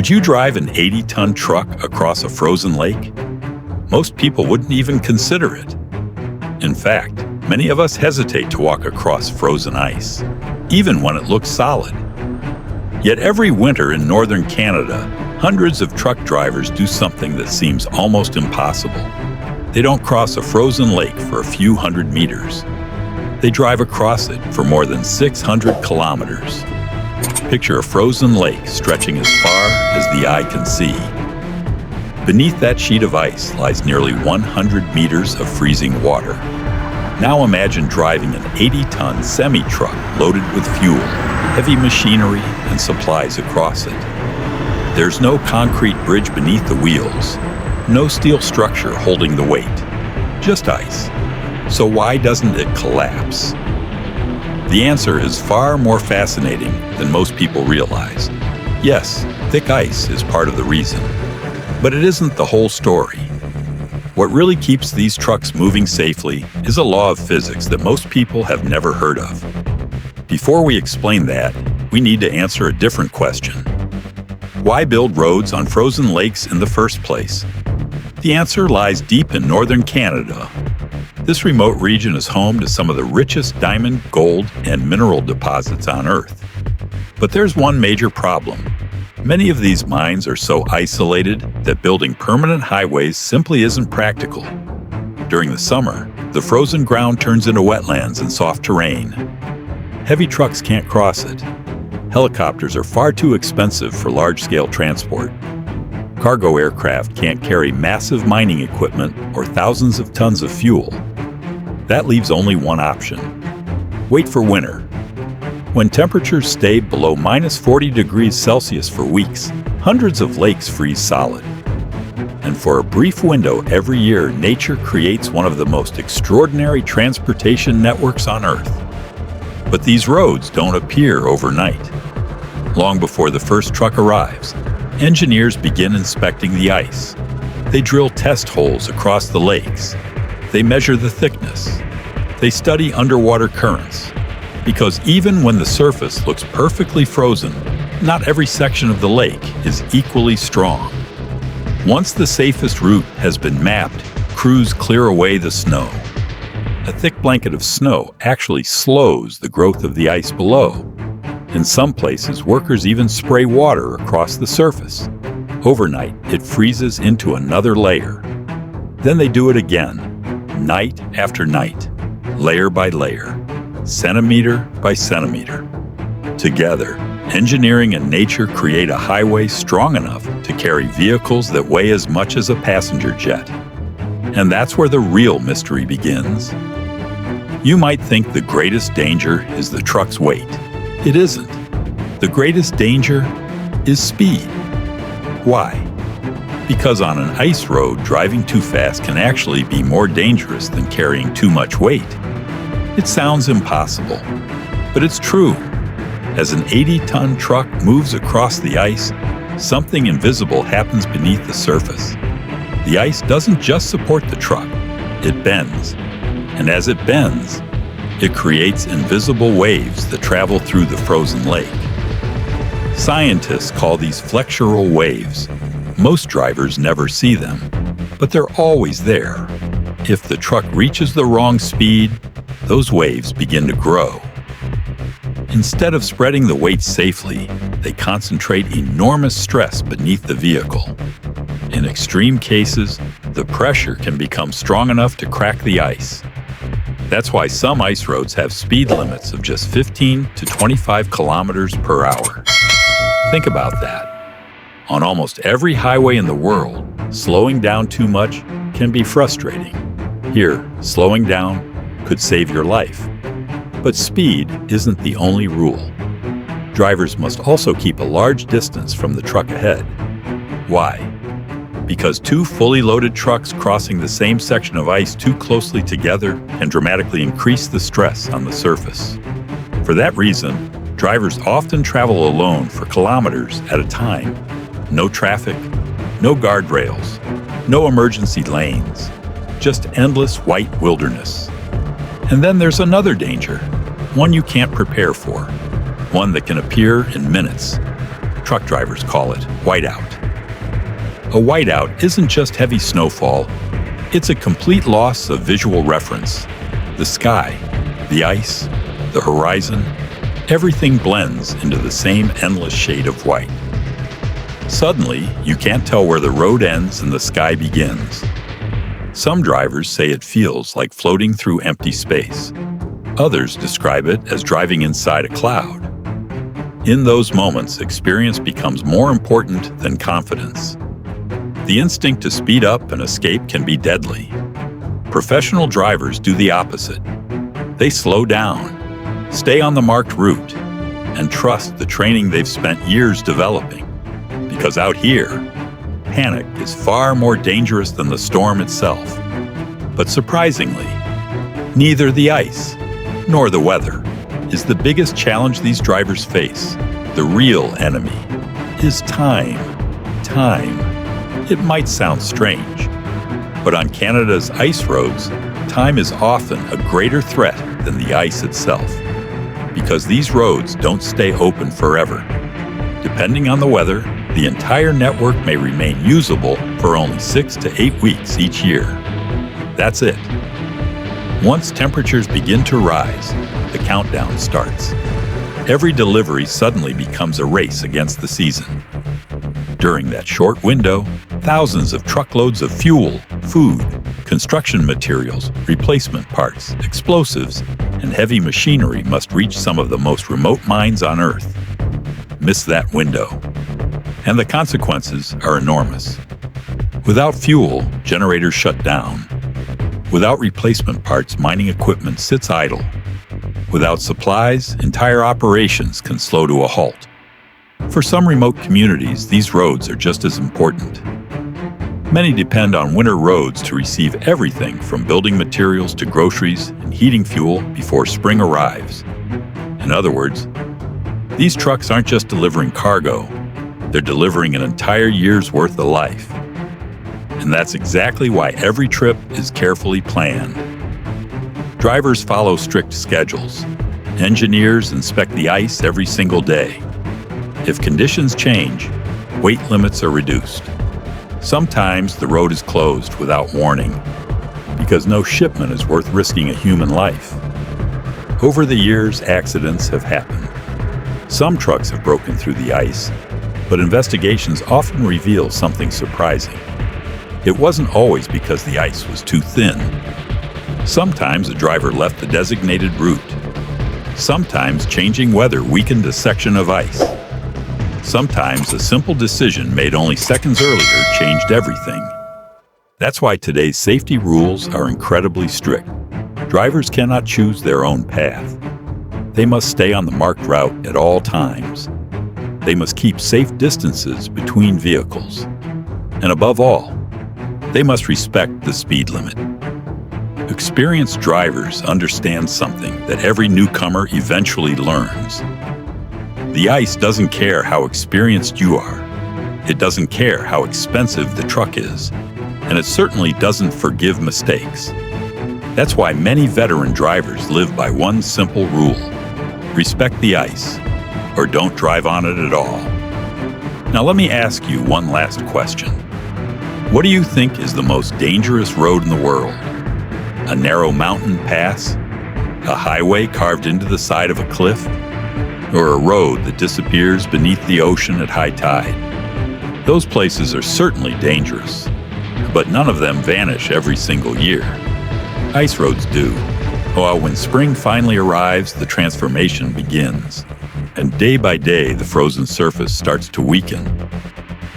Would you drive an 80-ton truck across a frozen lake? Most people wouldn't even consider it. In fact, many of us hesitate to walk across frozen ice, even when it looks solid. Yet every winter in northern Canada, hundreds of truck drivers do something that seems almost impossible. They don't cross a frozen lake for a few hundred meters. They drive across it for more than 600 kilometers. Picture a frozen lake stretching as far as the eye can see. Beneath that sheet of ice lies nearly 100 meters of freezing water. Now imagine driving an 80-ton semi-truck loaded with fuel, heavy machinery, and supplies across it. There's no concrete bridge beneath the wheels, no steel structure holding the weight, just ice. So why doesn't it collapse? The answer is far more fascinating than most people realize. Yes, thick ice is part of the reason, but it isn't the whole story. What really keeps these trucks moving safely is a law of physics that most people have never heard of. Before we explain that, we need to answer a different question. Why build roads on frozen lakes in the first place? The answer lies deep in northern Canada. This remote region is home to some of the richest diamond, gold, and mineral deposits on Earth. But there's one major problem. Many of these mines are so isolated that building permanent highways simply isn't practical. During the summer, the frozen ground turns into wetlands and soft terrain. Heavy trucks can't cross it. Helicopters are far too expensive for large-scale transport. Cargo aircraft can't carry massive mining equipment or thousands of tons of fuel. That leaves only one option. Wait for winter. When temperatures stay below minus 40 degrees Celsius for weeks, hundreds of lakes freeze solid. And for a brief window every year, nature creates one of the most extraordinary transportation networks on Earth. But these roads don't appear overnight. Long before the first truck arrives, engineers begin inspecting the ice. They drill test holes across the lakes. They measure the thickness. They study underwater currents. Because even when the surface looks perfectly frozen, not every section of the lake is equally strong. Once the safest route has been mapped, crews clear away the snow. A thick blanket of snow actually slows the growth of the ice below. In some places, workers even spray water across the surface. Overnight, it freezes into another layer. Then they do it again, night after night, layer by layer, centimeter by centimeter. Together, engineering and nature create a highway strong enough to carry vehicles that weigh as much as a passenger jet. And that's where the real mystery begins. You might think the greatest danger is the truck's weight. It isn't. The greatest danger is speed. Why? Because on an ice road, driving too fast can actually be more dangerous than carrying too much weight. It sounds impossible, but it's true. As an 80-ton truck moves across the ice, something invisible happens beneath the surface. The ice doesn't just support the truck, it bends. And as it bends, it creates invisible waves that travel through the frozen lake. Scientists call these flexural waves. Most drivers never see them, but they're always there. If the truck reaches the wrong speed, those waves begin to grow. Instead of spreading the weight safely, they concentrate enormous stress beneath the vehicle. In extreme cases, the pressure can become strong enough to crack the ice. That's why some ice roads have speed limits of just 15 to 25 kilometers per hour. Think about that. On almost every highway in the world, slowing down too much can be frustrating. Here, slowing down could save your life. But speed isn't the only rule. Drivers must also keep a large distance from the truck ahead. Why? Because two fully loaded trucks crossing the same section of ice too closely together can dramatically increase the stress on the surface. For that reason, drivers often travel alone for kilometers at a time. No traffic, no guardrails, no emergency lanes, just endless white wilderness. And then there's another danger, one you can't prepare for, one that can appear in minutes. Truck drivers call it whiteout. A whiteout isn't just heavy snowfall, it's a complete loss of visual reference. The sky, the ice, the horizon, everything blends into the same endless shade of white. Suddenly, you can't tell where the road ends and the sky begins. Some drivers say it feels like floating through empty space. Others describe it as driving inside a cloud. In those moments, experience becomes more important than confidence. The instinct to speed up and escape can be deadly. Professional drivers do the opposite. They slow down, stay on the marked route, and trust the training they've spent years developing. Because out here, panic is far more dangerous than the storm itself. But surprisingly, neither the ice nor the weather is the biggest challenge these drivers face. The real enemy is time. Time. It might sound strange, but on Canada's ice roads, time is often a greater threat than the ice itself, because these roads don't stay open forever. Depending on the weather, the entire network may remain usable for only 6 to 8 weeks each year. That's it. Once temperatures begin to rise, the countdown starts. Every delivery suddenly becomes a race against the season. During that short window, thousands of truckloads of fuel, food, construction materials, replacement parts, explosives, and heavy machinery must reach some of the most remote mines on Earth. Miss that window, and the consequences are enormous. Without fuel, generators shut down. Without replacement parts, mining equipment sits idle. Without supplies, entire operations can slow to a halt. For some remote communities, these roads are just as important. Many depend on winter roads to receive everything from building materials to groceries and heating fuel before spring arrives. In other words, these trucks aren't just delivering cargo, they're delivering an entire year's worth of life. And that's exactly why every trip is carefully planned. Drivers follow strict schedules. Engineers inspect the ice every single day. If conditions change, weight limits are reduced. Sometimes the road is closed without warning, because no shipment is worth risking a human life. Over the years, accidents have happened. Some trucks have broken through the ice, but investigations often reveal something surprising. It wasn't always because the ice was too thin. Sometimes a driver left the designated route. Sometimes changing weather weakened a section of ice. Sometimes a simple decision made only seconds earlier changed everything. That's why today's safety rules are incredibly strict. Drivers cannot choose their own path. They must stay on the marked route at all times. They must keep safe distances between vehicles. And above all, they must respect the speed limit. Experienced drivers understand something that every newcomer eventually learns. The ice doesn't care how experienced you are. It doesn't care how expensive the truck is. And it certainly doesn't forgive mistakes. That's why many veteran drivers live by one simple rule: respect the ice, or don't drive on it at all. Now let me ask you one last question. What do you think is the most dangerous road in the world? A narrow mountain pass? A highway carved into the side of a cliff? Or a road that disappears beneath the ocean at high tide? Those places are certainly dangerous, but none of them vanish every single year. Ice roads do. Well, when spring finally arrives, the transformation begins. And day by day, the frozen surface starts to weaken.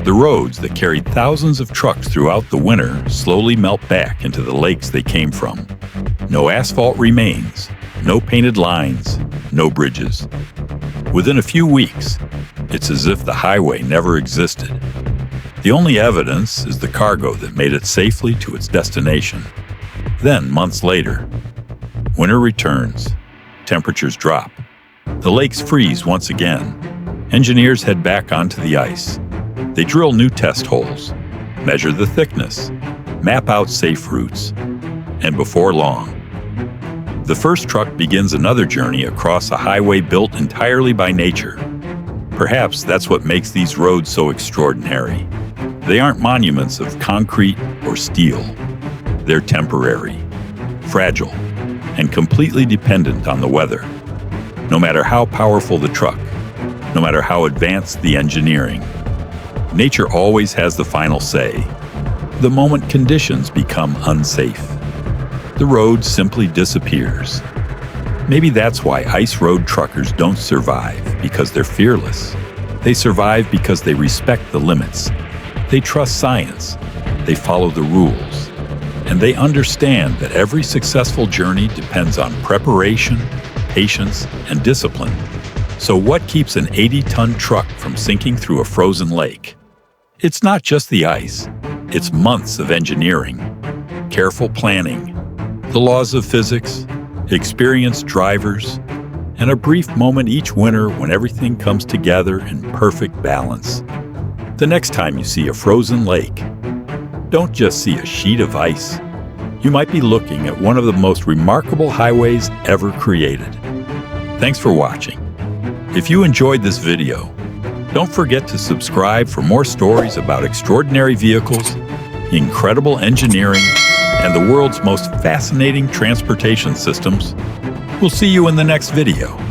The roads that carried thousands of trucks throughout the winter slowly melt back into the lakes they came from. No asphalt remains, no painted lines, no bridges. Within a few weeks, it's as if the highway never existed. The only evidence is the cargo that made it safely to its destination. Then, months later, winter returns, temperatures drop, the lakes freeze once again. Engineers head back onto the ice. They drill new test holes, measure the thickness, map out safe routes, and before long, the first truck begins another journey across a highway built entirely by nature. Perhaps that's what makes these roads so extraordinary. They aren't monuments of concrete or steel. They're temporary, fragile, and completely dependent on the weather. No matter how powerful the truck, no matter how advanced the engineering, nature always has the final say. The moment conditions become unsafe, the road simply disappears. Maybe that's why ice road truckers don't survive because they're fearless. They survive because they respect the limits. They trust science. They follow the rules. And they understand that every successful journey depends on preparation, patience, and discipline. So what keeps an 80-ton truck from sinking through a frozen lake? It's not just the ice. It's months of engineering, careful planning, the laws of physics, experienced drivers, and a brief moment each winter when everything comes together in perfect balance. The next time you see a frozen lake, don't just see a sheet of ice. You might be looking at one of the most remarkable highways ever created. Thanks for watching. If you enjoyed this video, don't forget to subscribe for more stories about extraordinary vehicles, incredible engineering, and the world's most fascinating transportation systems. We'll see you in the next video.